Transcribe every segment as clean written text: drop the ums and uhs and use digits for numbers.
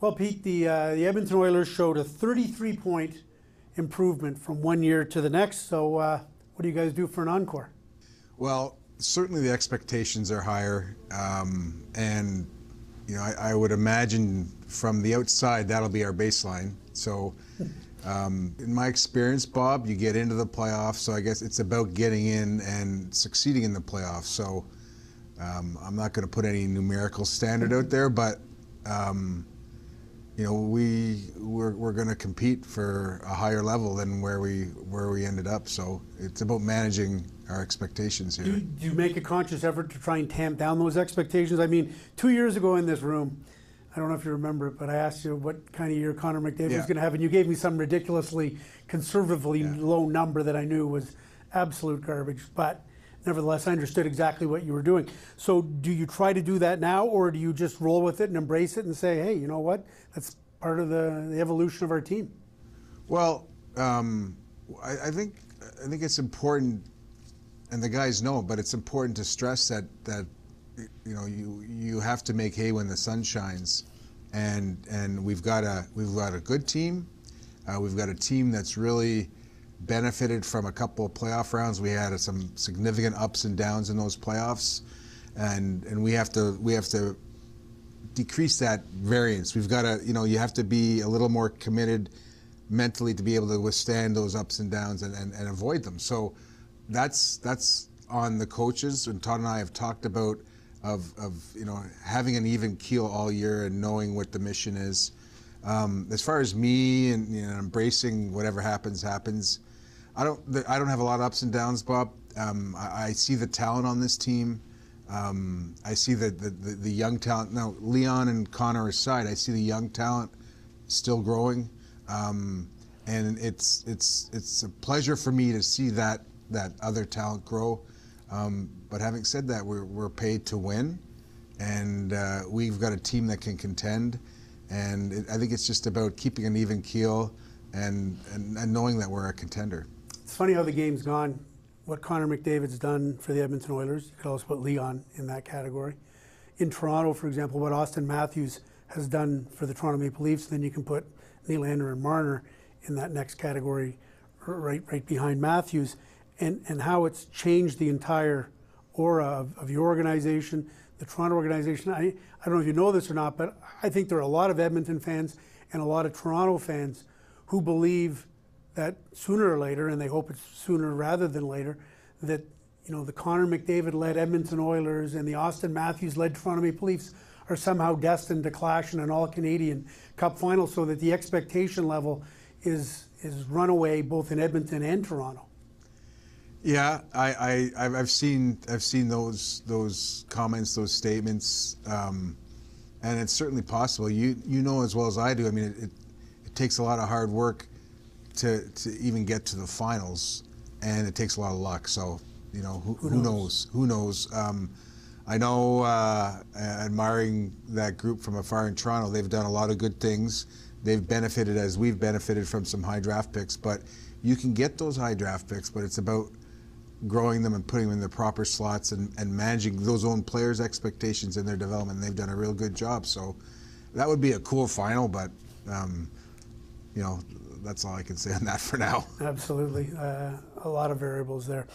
Well, Pete, the Edmonton Oilers showed a 33-point improvement from one year to the next. So what do you guys do for an encore? Well, certainly the expectations are higher. And, you know, I would imagine from the outside that'll be our baseline. So in my experience, Bob, you get into the playoffs. So I guess it's about getting in and succeeding in the playoffs. So I'm not going to put any numerical standard out there, but you know, we're going to compete for a higher level than where we ended up. So it's about managing our expectations here. Do you make a conscious effort to try and tamp down those expectations? I mean, 2 years ago in this room, I don't know if you remember it, but I asked you what kind of year Connor McDavid was going to have, and you gave me some ridiculously conservatively low number that I knew was absolute garbage. But nevertheless, I understood exactly what you were doing. So do you try to do that now, or do you just roll with it and embrace it and say, hey, you know what, that's part of the evolution of our team? Well, I think it's important, and the guys know, but it's important to stress that you know, you have to make hay when the sun shines, and we've got a good team. We've got a team that's really benefited from a couple of playoff rounds. We had some significant ups and downs in those playoffs, and we have to decrease that variance. We've got to, you know, you have to be a little more committed mentally to be able to withstand those ups and downs and avoid them. So that's on the coaches, and Todd and I have talked about of you know, having an even keel all year and knowing what the mission is. As far as me and, you know, embracing whatever happens, I don't have a lot of ups and downs, Bob. I see the talent on this team. I see the young talent. Now, Leon and Connor aside, I see the young talent still growing, and it's a pleasure for me to see that other talent grow. But having said that, we're paid to win, and we've got a team that can contend. And I think it's just about keeping an even keel and knowing that we're a contender. It's funny how the game's gone. What Connor McDavid's done for the Edmonton Oilers, you could also put Leon in that category. In Toronto, for example, what Austin Matthews has done for the Toronto Maple Leafs, then you can put Nylander and Marner in that next category, right behind Matthews, and how it's changed the entire aura of your organization, the Toronto organization. I don't know if you know this or not, but I think there are a lot of Edmonton fans and a lot of Toronto fans who believe that sooner or later, and they hope it's sooner rather than later, that, you know, the Connor McDavid-led Edmonton Oilers and the Austin Matthews-led Toronto Maple Leafs are somehow destined to clash in an all-Canadian Cup final, so that the expectation level is runaway both in Edmonton and Toronto. Yeah, I've seen those comments, those statements, and it's certainly possible. You know as well as I do. I mean, it takes a lot of hard work to even get to the finals, and it takes a lot of luck. So, you know, who knows? Who knows? I know, admiring that group from afar in Toronto, they've done a lot of good things. They've benefited as we've benefited from some high draft picks. But you can get those high draft picks, but it's about growing them and putting them in the proper slots and managing those own players' expectations in their development. They've done a real good job. So that would be a cool final, but you know, that's all I can say on that for now. Absolutely. A lot of variables there.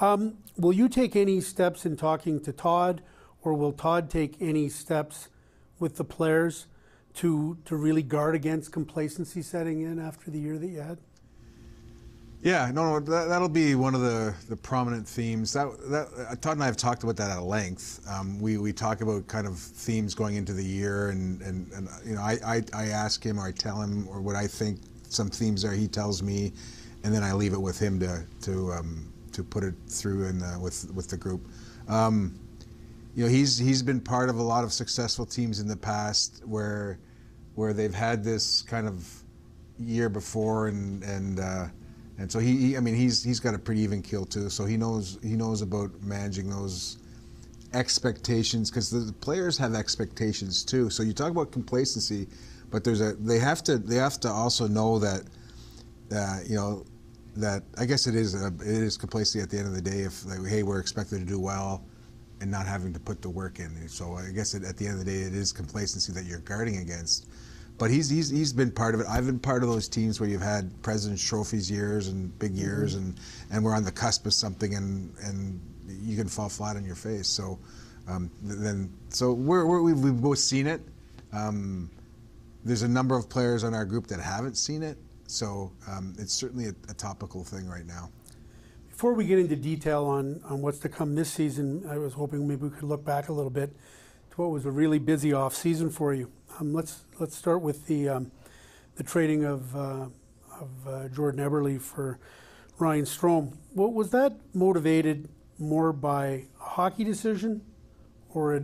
Will you take any steps in talking to Todd, or will Todd take any steps with the players to really guard against complacency setting in after the year that you had? Yeah, no, that'll be one of the prominent themes. Todd and I have talked about that at length. We talk about kind of themes going into the year, and you know, I ask him, or I tell him, or what I think some themes are. He tells me, and then I leave it with him to put it through with the group. You know, he's been part of a lot of successful teams in the past where they've had this kind of year before, and so I mean, he's got a pretty even keel too. So he knows about managing those expectations, because the players have expectations too. So you talk about complacency, but they have to also know that you know, that I guess it is complacency at the end of the day. If, like, hey, we're expected to do well, and not having to put the work in. So I guess at the end of the day, it is complacency that you're guarding against. But he's been part of it. I've been part of those teams where you've had President's Trophies years and big years, and we're on the cusp of something, and you can fall flat on your face. So we've both seen it. There's a number of players on our group that haven't seen it, so it's certainly a topical thing right now. Before we get into detail on what's to come this season, I was hoping maybe we could look back a little bit to what was a really busy off season for you. Let's start with the trading of Jordan Eberle for Ryan Strome. What was that motivated more by a hockey decision or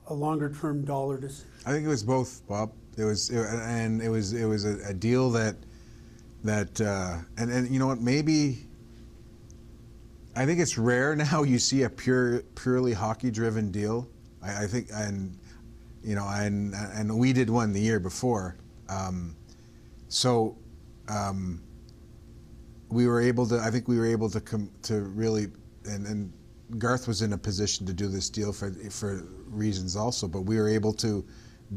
a longer term dollar decision? I think it was both, Bob. It was a deal that you know what, maybe. I think it's rare now you see a purely hockey-driven deal. I think, and we did one the year before, we were able to. I think we were able to really, and Garth was in a position to do this deal for reasons also, but we were able to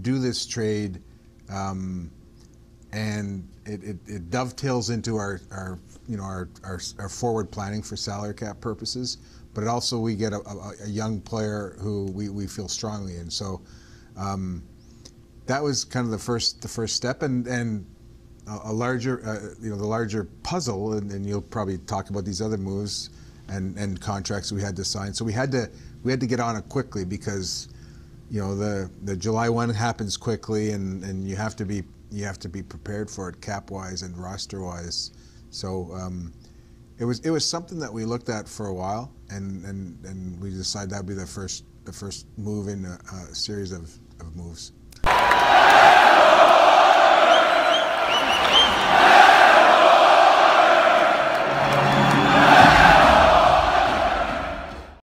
do this trade, and it dovetails into our forward planning for salary cap purposes, but also we get a young player who we feel strongly in. So that was kind of the first step, and a larger the larger puzzle, and you'll probably talk about these other moves and contracts we had to sign. So we had to get on it quickly because the July 1 happens quickly, and you have to be prepared for it cap wise and roster wise. So it was something that we looked at for a while, and we decided that would be the first move in a series of moves.